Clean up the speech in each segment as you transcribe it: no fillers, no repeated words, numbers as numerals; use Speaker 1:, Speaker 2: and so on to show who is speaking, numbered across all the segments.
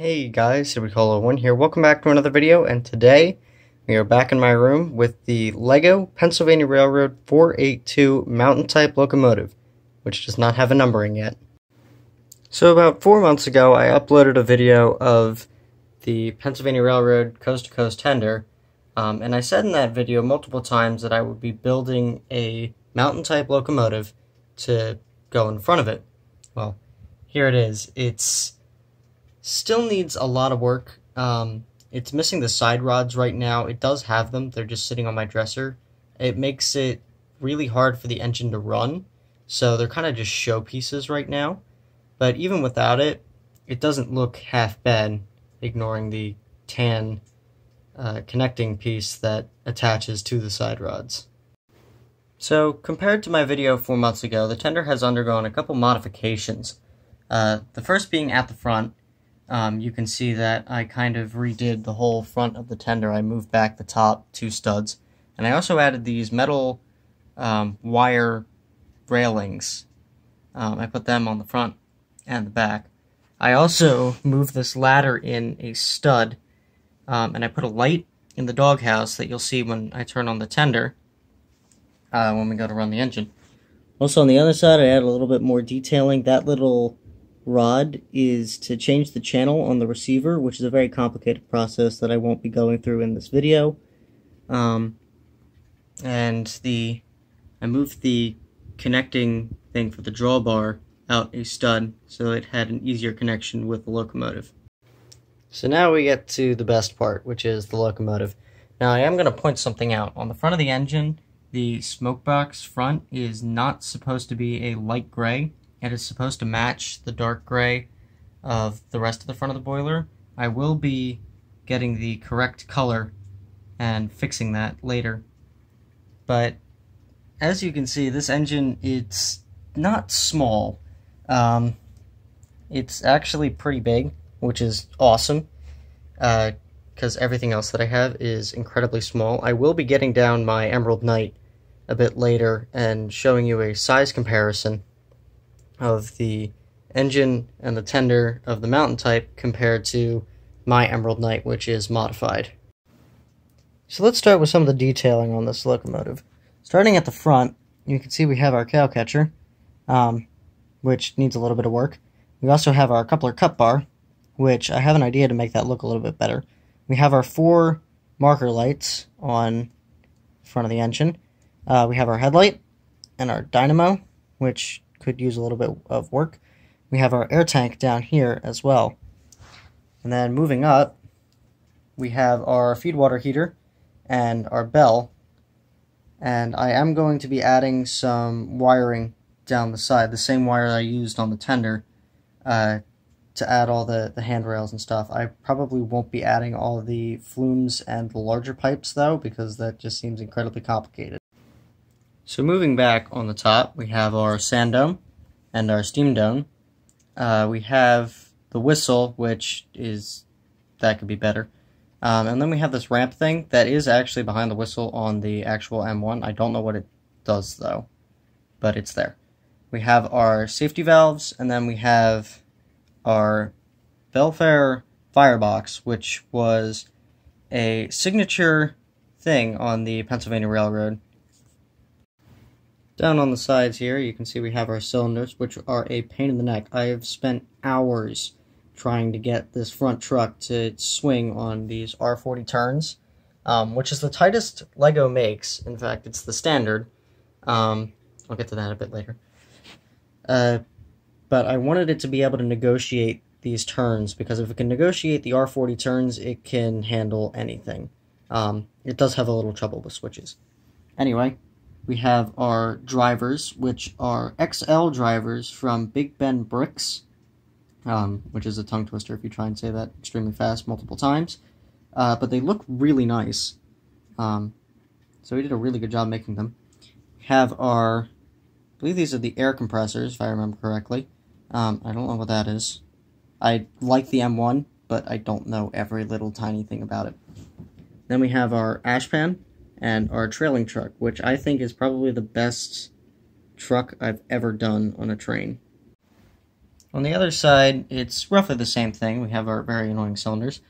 Speaker 1: Hey guys, One here. Welcome back to another video, and today we are back in my room with the Lego Pennsylvania Railroad 482 mountain type locomotive, which does not have a numbering yet. So about 4 months ago, I uploaded a video of the Pennsylvania Railroad coast-to-coast tender, and I said in that video multiple times that I would be building a mountain type locomotive to go in front of it. Well, here it is. It's still needs a lot of work. It's missing the side rods right now. It does have them. They're just sitting on my dresser. It makes it really hard for the engine to run, so they're kind of just showpieces right now. But even without it, it doesn't look half bad, ignoring the tan connecting piece that attaches to the side rods. So compared to my video 4 months ago, the tender has undergone a couple modifications. The first being at the front. You can see that I kind of redid the whole front of the tender. I moved back the top 2 studs, and I also added these metal wire railings. I put them on the front and the back. I also moved this ladder in a stud, and I put a light in the doghouse that you'll see when I turn on the tender when we go to run the engine. Also on the other side, I added a little bit more detailing. That little rod is to change the channel on the receiver, which is a very complicated process that I won't be going through in this video. And I moved the connecting thing for the drawbar out a stud so it had an easier connection with the locomotive. So now we get to the best part, which is the locomotive. Now I am going to point something out. On the front of the engine, the smoke box front is not supposed to be a light gray. It is supposed to match the dark gray of the rest of the front of the boiler. I will be getting the correct color and fixing that later. But as you can see, this engine, it's not small. It's actually pretty big, which is awesome, because everything else that I have is incredibly small. I will be getting down my Emerald Knight a bit later and showing you a size comparison of the engine and the tender of the mountain type compared to my Emerald Knight, which is modified. So let's start with some of the detailing on this locomotive. Starting at the front, you can see we have our cow catcher, which needs a little bit of work. We also have our coupler cut bar, which I have an idea to make that look a little bit better. We have our 4 marker lights on the front of the engine. We have our headlight and our dynamo, which could use a little bit of work. We have our air tank down here as well. And then moving up, we have our feed water heater and our bell. And I am going to be adding some wiring down the side, the same wire I used on the tender, to add all the handrails and stuff. I probably won't be adding all the flumes and the larger pipes though, because that just seems incredibly complicated. So moving back on the top, we have our sand dome and our steam dome. We have the whistle, which that could be better. And then we have this ramp thing that is actually behind the whistle on the actual M1. I don't know what it does though, but it's there. We have our safety valves, and then we have our Belfair firebox, which was a signature thing on the Pennsylvania Railroad. Down on the sides here, you can see we have our cylinders, which are a pain in the neck. I have spent hours trying to get this front truck to swing on these R40 turns, which is the tightest Lego makes. In fact, it's the standard. I'll get to that a bit later. But I wanted it to be able to negotiate these turns, because if it can negotiate the R40 turns, it can handle anything. It does have a little trouble with switches. Anyway, we have our drivers, which are XL drivers from Big Ben Bricks, which is a tongue twister if you try and say that extremely fast multiple times. But they look really nice. So we did a really good job making them. We have our, I believe these are the air compressors, if I remember correctly. I don't know what that is. I like the M1, but I don't know every little tiny thing about it. Then we have our ash pan and our trailing truck, which I think is probably the best truck I've ever done on a train. On the other side, it's roughly the same thing. We have our very annoying cylinders.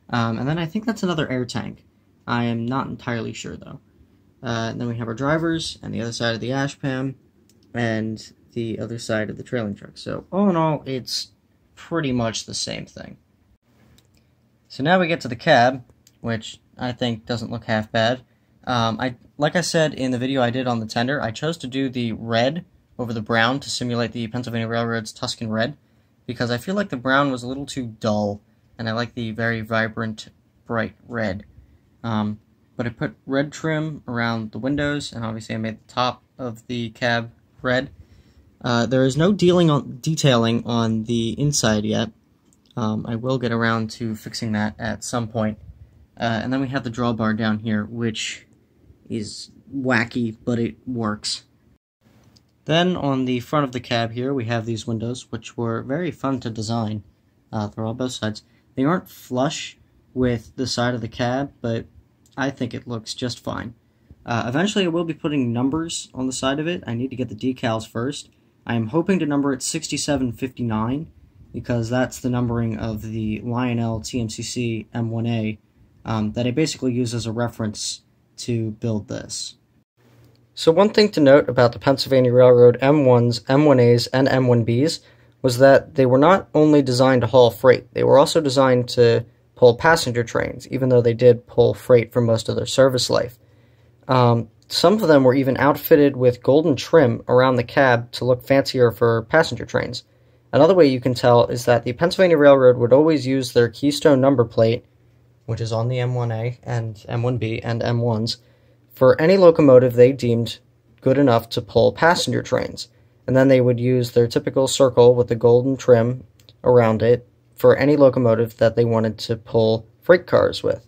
Speaker 1: And then I think that's another air tank. I am not entirely sure, though. And then we have our drivers, and the other side of the ash pan, and the other side of the trailing truck. So, all in all, it's pretty much the same thing. So now we get to the cab, which I think doesn't look half bad. Like I said in the video I did on the tender, I chose to do the red over the brown to simulate the Pennsylvania Railroad's Tuscan red, because I feel like the brown was a little too dull, and I like the very vibrant, bright red. But I put red trim around the windows, and obviously I made the top of the cab red. There is no detailing on the inside yet. I will get around to fixing that at some point. And then we have the drawbar down here, which is wacky, but it works. Then on the front of the cab here, we have these windows, which were very fun to design. They're on both sides. They aren't flush with the side of the cab, but I think it looks just fine. Eventually I will be putting numbers on the side of it. I need to get the decals first. I am hoping to number it 6759, because that's the numbering of the Lionel TMCC M1a that I basically use as a reference to build this. So one thing to note about the Pennsylvania Railroad M1s, M1as, and M1bs was that they were not only designed to haul freight, they were also designed to pull passenger trains, even though they did pull freight for most of their service life. Some of them were even outfitted with golden trim around the cab to look fancier for passenger trains. Another way you can tell is that the Pennsylvania Railroad would always use their keystone number plate, which is on the M1a and M1b and M1s, for any locomotive they deemed good enough to pull passenger trains. And then they would use their typical circle with the golden trim around it for any locomotive that they wanted to pull freight cars with.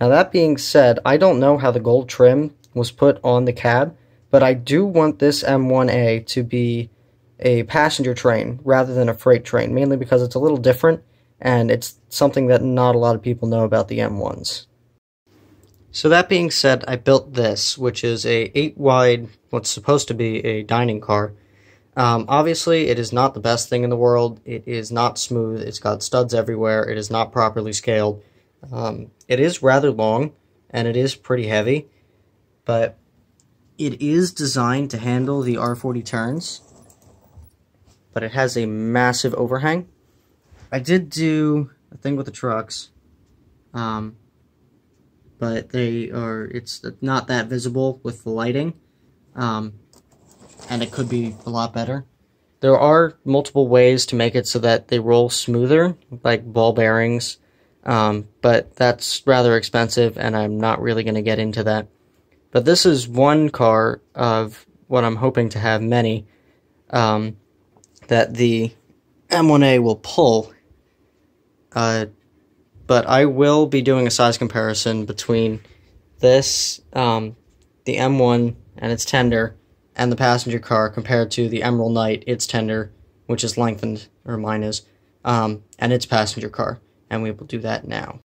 Speaker 1: Now that being said, I don't know how the gold trim was put on the cab, but I do want this M1a to be a passenger train rather than a freight train, mainly because it's a little different, and it's something that not a lot of people know about the M1s. So that being said, I built this, which is a 8-wide, what's supposed to be a dining car. Obviously, it is not the best thing in the world. It is not smooth. It's got studs everywhere. It is not properly scaled. It is rather long, and it is pretty heavy, but it is designed to handle the R40 turns, but it has a massive overhang. I did do a thing with the trucks, but it's not that visible with the lighting, and it could be a lot better. There are multiple ways to make it so that they roll smoother, like ball bearings, but that's rather expensive, and I'm not really going to get into that. But this is one car of what I'm hoping to have many, that the M1a will pull. But I will be doing a size comparison between this, the M1 and its tender, and the passenger car compared to the Emerald Knight, its tender, which is lengthened, or mine is, and its passenger car. And we will do that now.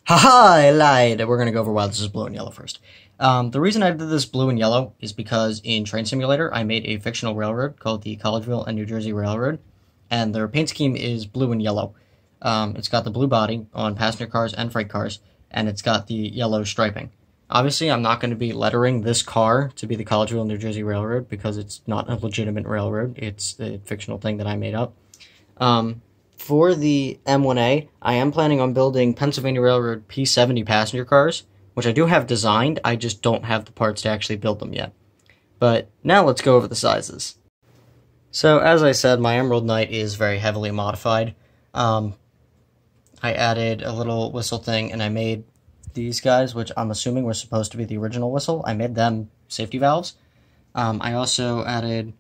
Speaker 1: Haha, I lied! We're going to go over why this is blue and yellow first. The reason I did this blue and yellow is because in Train Simulator, I made a fictional railroad called the Collegeville and New Jersey Railroad, and their paint scheme is blue and yellow. It's got the blue body on passenger cars and freight cars, and it's got the yellow striping. Obviously, I'm not going to be lettering this car to be the Collegeville New Jersey Railroad because it's not a legitimate railroad. It's a fictional thing that I made up. For the M1a, I am planning on building Pennsylvania Railroad P70 passenger cars, which I do have designed. I just don't have the parts to actually build them yet. But now let's go over the sizes. So, as I said, my Emerald Knight is very heavily modified. I added a little whistle thing, and I made these guys, which I'm assuming were supposed to be the original whistle. I made them safety valves. I also added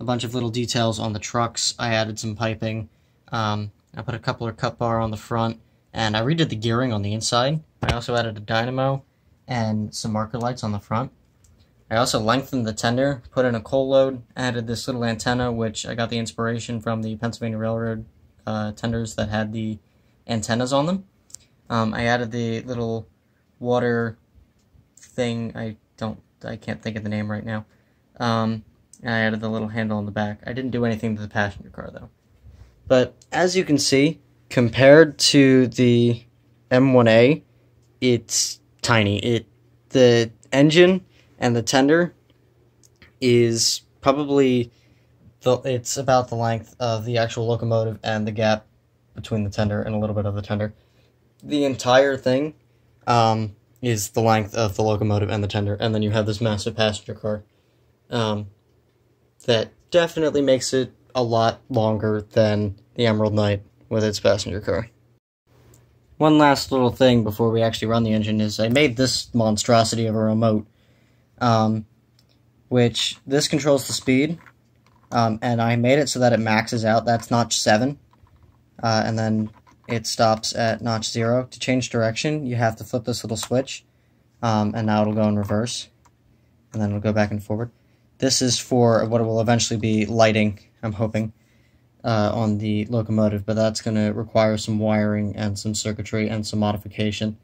Speaker 1: a bunch of little details on the trucks. I added some piping. I put a coupler cut bar on the front, and I redid the gearing on the inside. I also added a dynamo and some marker lights on the front. I also lengthened the tender, put in a coal load, added this little antenna, which I got the inspiration from the Pennsylvania Railroad tenders that had the antennas on them. I added the little water thing. I can't think of the name right now. I added the little handle on the back. I didn't do anything to the passenger car though. But as you can see, compared to the M1a, it's tiny. The engine and the tender is probably it's about the length of the actual locomotive and the gap between the tender and a little bit of the tender. The entire thing is the length of the locomotive and the tender, and then you have this massive passenger car that definitely makes it a lot longer than the Emerald Knight with its passenger car. One last little thing before we actually run the engine is I made this monstrosity of a remote, which this controls the speed, and I made it so that it maxes out. That's notch 7, and then it stops at notch 0. To change direction, you have to flip this little switch, and now it'll go in reverse, and then it'll go back and forward. This is for what will eventually be lighting, I'm hoping, on the locomotive, but that's going to require some wiring and some circuitry and some modification.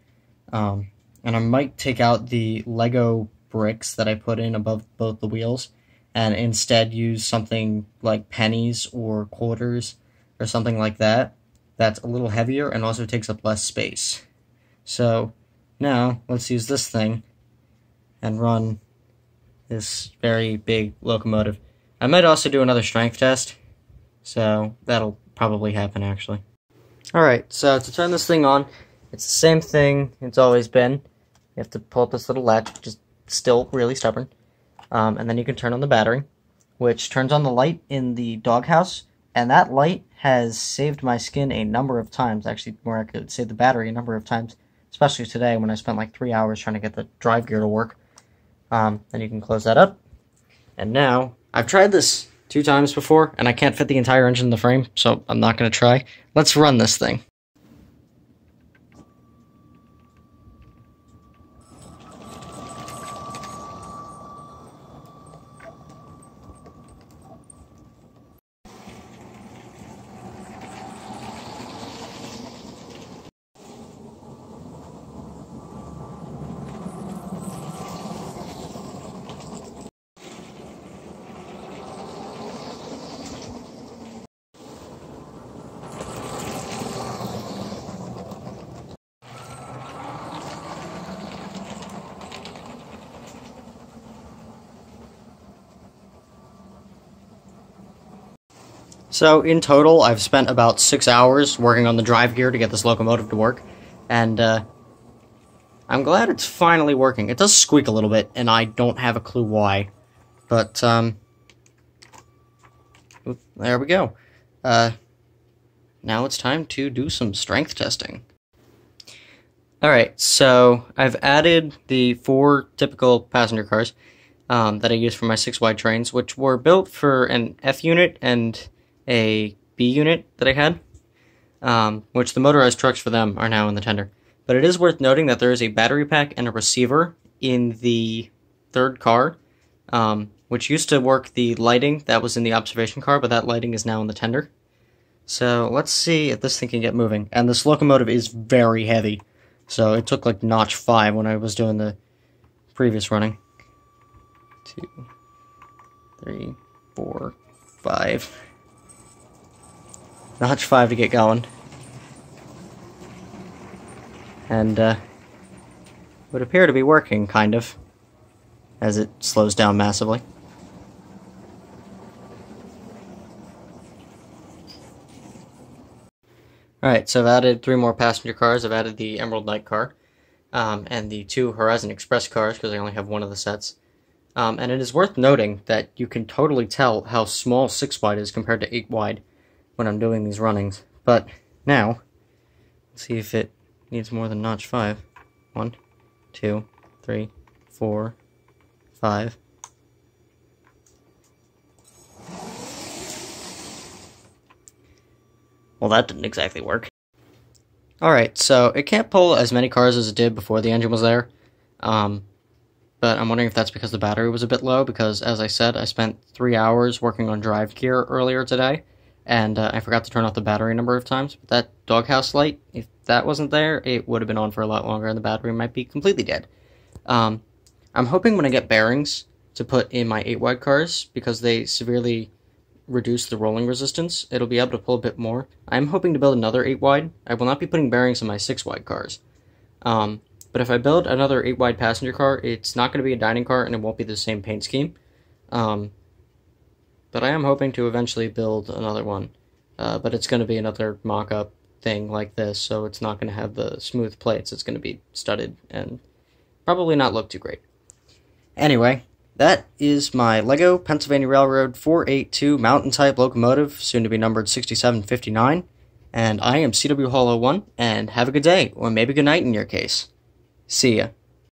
Speaker 1: And I might take out the Lego bricks that I put in above both the wheels and instead use something like pennies or quarters or something like that that's a little heavier and also takes up less space. So now let's use this thing and run this very big locomotive. I might also do another strength test, so that'll probably happen actually. Alright, so to turn this thing on, it's the same thing it's always been. You have to pull up this little latch, which is still really stubborn, and then you can turn on the battery, which turns on the light in the doghouse, and that light has saved my skin a number of times. Actually, more accurately, saved the battery a number of times, especially today when I spent like 3 hours trying to get the drive gear to work. Then you can close that up, and now, I've tried this 2 times before, and I can't fit the entire engine in the frame, so I'm not going to try. Let's run this thing. So in total, I've spent about 6 hours working on the drive gear to get this locomotive to work, and I'm glad it's finally working. It does squeak a little bit, and I don't have a clue why, but there we go. Now it's time to do some strength testing. Alright, so I've added the 4 typical passenger cars that I use for my 6-wide trains, which were built for an F unit and a B unit that I had, which the motorized trucks for them are now in the tender. But it is worth noting that there is a battery pack and a receiver in the 3rd car, which used to work the lighting that was in the observation car, but that lighting is now in the tender. So let's see if this thing can get moving. And this locomotive is very heavy, so it took like notch 5 when I was doing the previous running. 2, 3, 4, 5. Notch 5 to get going. And would appear to be working, kind of, as it slows down massively. Alright, so I've added 3 more passenger cars. I've added the Emerald Knight car, and the 2 Horizon Express cars, because I only have one of the sets. And it is worth noting that you can totally tell how small 6-wide is compared to 8-wide when I'm doing these runnings. But now, let's see if it needs more than notch 5. 1, 2, 3, 4, 5. Well, that didn't exactly work. Alright, so it can't pull as many cars as it did before the engine was there. But I'm wondering if that's because the battery was a bit low, because, as I said, I spent 3 hours working on drive gear earlier today, and I forgot to turn off the battery a number of times. But that doghouse light, if that wasn't there, it would have been on for a lot longer, and the battery might be completely dead. I'm hoping when I get bearings to put in my 8-wide cars, because they severely reduce the rolling resistance. It'll be able to pull a bit more. I'm hoping to build another 8-wide. I will not be putting bearings on my 6-wide cars. But if I build another 8-wide passenger car, it's not going to be a dining car and it won't be the same paint scheme. But I am hoping to eventually build another one. But it's going to be another mock-up thing like this, so it's not going to have the smooth plates. It's going to be studded and probably not look too great. Anyway, that is my Lego Pennsylvania Railroad 482 mountain-type locomotive, soon to be numbered 6759. And I am CW Hollow 1, and have a good day, or maybe good night in your case. See ya.